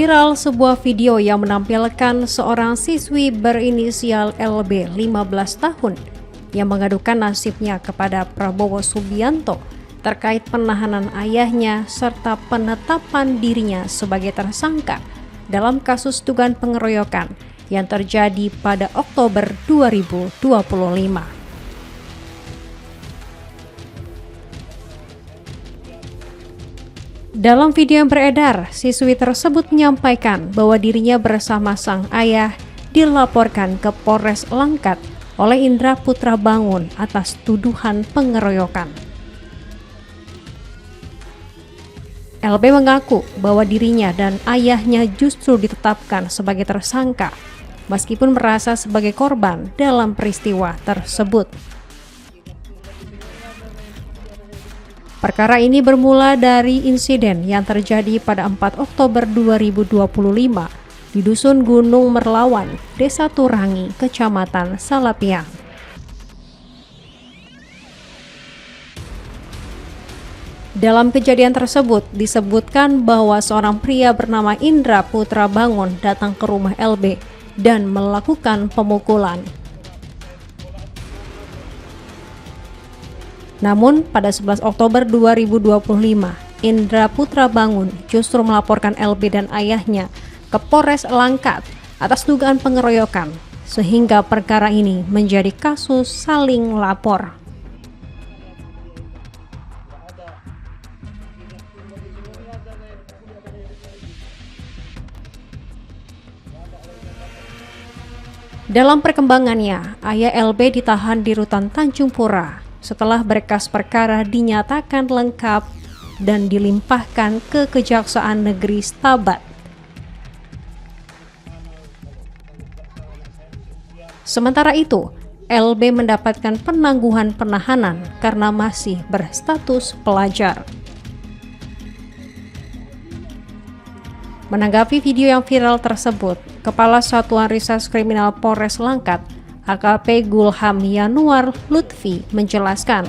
Viral sebuah video yang menampilkan seorang siswi berinisial LB 15 tahun yang mengadukan nasibnya kepada Prabowo Subianto terkait penahanan ayahnya serta penetapan dirinya sebagai tersangka dalam kasus dugaan pengeroyokan yang terjadi pada Oktober 2025. Dalam video yang beredar, siswi tersebut menyampaikan bahwa dirinya bersama sang ayah dilaporkan ke Polres Langkat oleh Indra Putra Bangun atas tuduhan pengeroyokan. LB mengaku bahwa dirinya dan ayahnya justru ditetapkan sebagai tersangka, meskipun merasa sebagai korban dalam peristiwa tersebut. Perkara ini bermula dari insiden yang terjadi pada 4 Oktober 2025 di Dusun Gunung Merlawan, Desa Turangi, Kecamatan Salapian. Dalam kejadian tersebut disebutkan bahwa seorang pria bernama Indra Putra Bangun datang ke rumah LB dan melakukan pemukulan. Namun pada 11 Oktober 2025, Indra Putra Bangun justru melaporkan LB dan ayahnya ke Polres Langkat atas dugaan pengeroyokan, sehingga perkara ini menjadi kasus saling lapor. Dalam perkembangannya, ayah LB ditahan di Rutan Tanjung Pura setelah berkas perkara dinyatakan lengkap dan dilimpahkan ke Kejaksaan Negeri Stabat. Sementara itu, LB mendapatkan penangguhan penahanan karena masih berstatus pelajar. Menanggapi video yang viral tersebut, Kepala Satuan Reserse Kriminal Polres Langkat AKP Gulham Yanuar Lutfi menjelaskan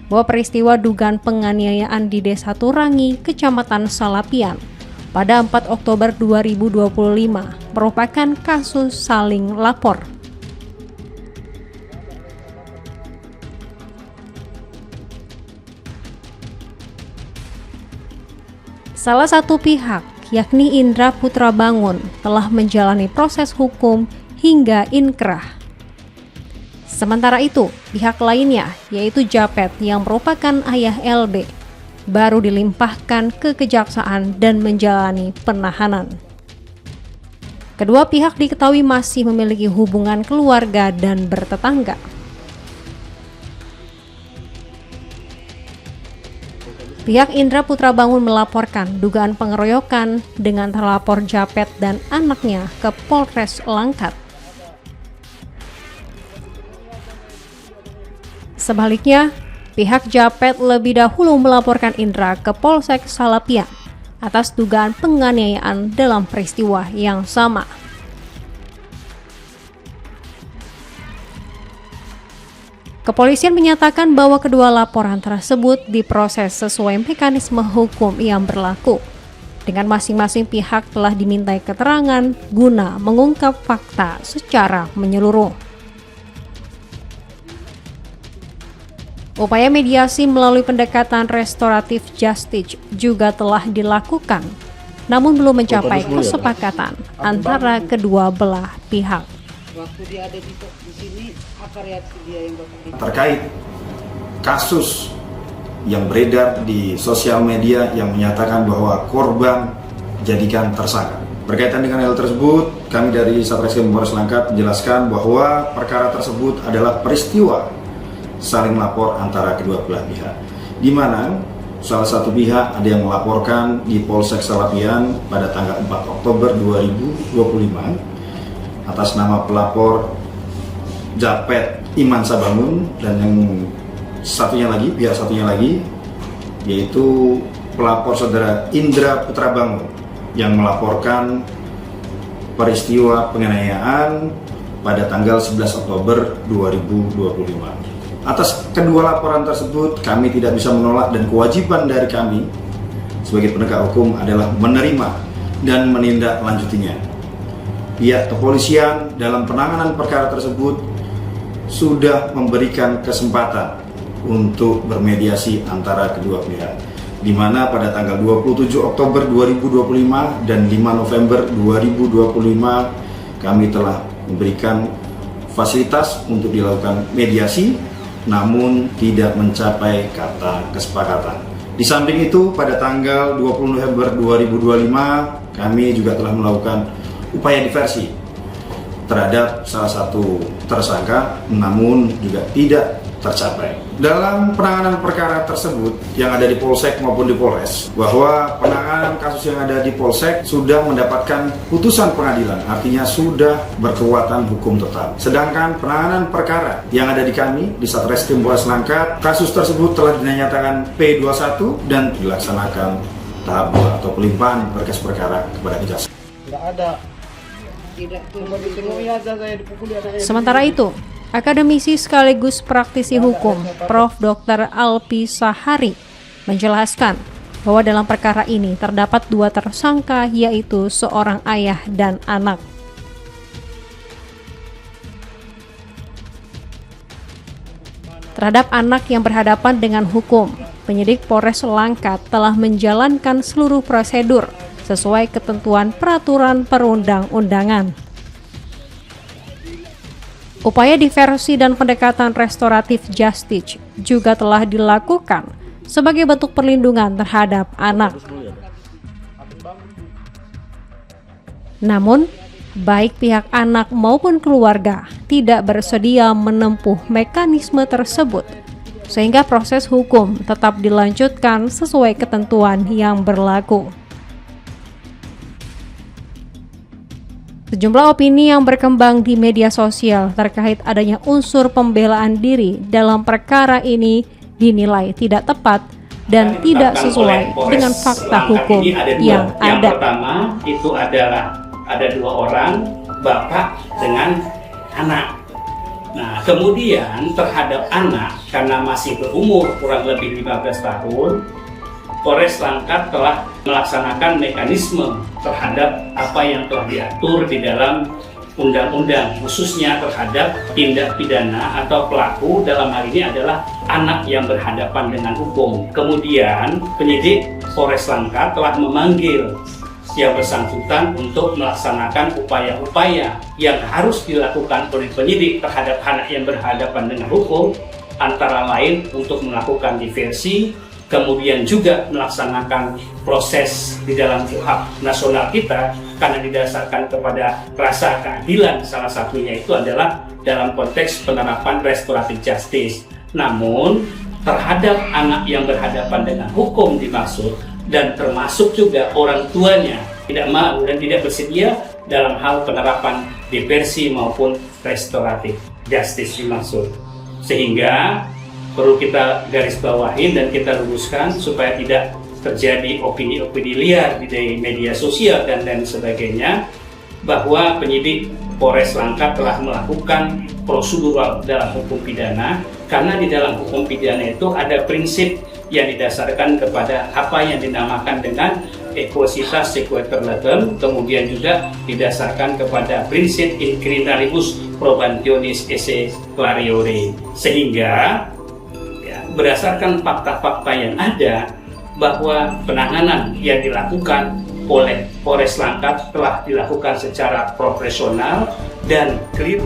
bahwa peristiwa dugaan penganiayaan di Desa Turangi, Kecamatan Salapian pada 4 Oktober 2025 merupakan kasus saling lapor. Salah satu pihak, yakni Indra Putra Bangun, telah menjalani proses hukum hingga inkrah. Sementara itu, pihak lainnya, yaitu Japet yang merupakan ayah LB, baru dilimpahkan ke kejaksaan dan menjalani penahanan. Kedua pihak diketahui masih memiliki hubungan keluarga dan bertetangga. Pihak Indra Putra Bangun melaporkan dugaan pengeroyokan dengan terlapor Japet dan anaknya ke Polres Langkat. Sebaliknya, pihak Japet lebih dahulu melaporkan Indra ke Polsek Salapian atas dugaan penganiayaan dalam peristiwa yang sama. Kepolisian menyatakan bahwa kedua laporan tersebut diproses sesuai mekanisme hukum yang berlaku, dengan masing-masing pihak telah dimintai keterangan guna mengungkap fakta secara menyeluruh. Upaya mediasi melalui pendekatan restoratif justice juga telah dilakukan, namun belum mencapai kesepakatan antara kedua belah pihak. Waktu dia ada di sini, apa reaksi dia yang terkait kasus yang beredar di sosial media yang menyatakan bahwa korban dijadikan tersangka. Berkaitan dengan hal tersebut, kami dari Satreskrim Polres Langkat menjelaskan bahwa perkara tersebut adalah peristiwa saling lapor antara kedua belah pihak, di mana salah satu pihak ada yang melaporkan di Polsek Salapian pada tanggal 4 Oktober 2025 atas nama pelapor Japet Iman Sabangun, dan yang pihak satunya lagi yaitu pelapor saudara Indra Putra Bangun yang melaporkan peristiwa penganiayaan pada tanggal 11 Oktober 2025. Atas kedua laporan tersebut, kami tidak bisa menolak dan kewajiban dari kami sebagai penegak hukum adalah menerima dan menindaklanjutinya. Pihak kepolisian dalam penanganan perkara tersebut sudah memberikan kesempatan untuk bermediasi antara kedua pihak, di mana pada tanggal 27 Oktober 2025 dan 5 November 2025 kami telah memberikan fasilitas untuk dilakukan mediasi, namun tidak mencapai kata kesepakatan. Di samping itu, pada tanggal 20 November 2025 kami juga telah melakukan upaya diversi terhadap salah satu tersangka, namun juga tidak tercapai. Dalam penanganan perkara tersebut yang ada di Polsek maupun di Polres, bahwa penanganan kasus yang ada di Polsek sudah mendapatkan putusan pengadilan, artinya sudah berkekuatan hukum tetap. Sedangkan penanganan perkara yang ada di kami di Satreskrim Polres Langkat, kasus tersebut telah dinyatakan P21 dan dilaksanakan tahap 2 atau pelimpahan berkas perkara kepada kejaksaan. Tidak ada. Tidak tuh. Sementara itu, akademisi sekaligus praktisi hukum Prof. Dr. Alpi Sahari menjelaskan bahwa dalam perkara ini terdapat 2 tersangka, yaitu seorang ayah dan anak. Terhadap anak yang berhadapan dengan hukum, penyidik Polres Langkat telah menjalankan seluruh prosedur sesuai ketentuan peraturan perundang-undangan. Upaya diversi dan pendekatan restoratif justice juga telah dilakukan sebagai bentuk perlindungan terhadap anak. Namun, baik pihak anak maupun keluarga tidak bersedia menempuh mekanisme tersebut, sehingga proses hukum tetap dilanjutkan sesuai ketentuan yang berlaku. Sejumlah opini yang berkembang di media sosial terkait adanya unsur pembelaan diri dalam perkara ini dinilai tidak tepat dan tidak sesuai dengan fakta hukum yang ada. Yang pertama itu adalah ada 2 orang, bapak dengan anak. Nah, kemudian terhadap anak karena masih berumur kurang lebih 15 tahun, Polres Langkat telah melaksanakan mekanisme terhadap apa yang telah diatur di dalam undang-undang, khususnya terhadap tindak pidana atau pelaku dalam hal ini adalah anak yang berhadapan dengan hukum. Kemudian penyidik Polres Langkat telah memanggil yang bersangkutan untuk melaksanakan upaya-upaya yang harus dilakukan oleh penyidik terhadap anak yang berhadapan dengan hukum, antara lain untuk melakukan diversi, kemudian juga melaksanakan proses di dalam hak nasional kita karena didasarkan kepada rasa keadilan, salah satunya itu adalah dalam konteks penerapan restoratif justice. Namun terhadap anak yang berhadapan dengan hukum dimaksud dan termasuk juga orang tuanya tidak mau dan tidak bersedia dalam hal penerapan diversi maupun restoratif justice dimaksud, sehingga perlu kita garis bawahi dan kita luruskan supaya tidak terjadi opini-opini liar di media sosial dan lain sebagainya, bahwa penyidik Polres Langkat telah melakukan prosedural dalam hukum pidana, karena di dalam hukum pidana itu ada prinsip yang didasarkan kepada apa yang dinamakan dengan equositas sequitur legem, kemudian juga didasarkan kepada prinsip in criminalibus probationis esse clariore, sehingga berdasarkan fakta-fakta yang ada bahwa penanganan yang dilakukan oleh Polres Langkat telah dilakukan secara profesional dan clear.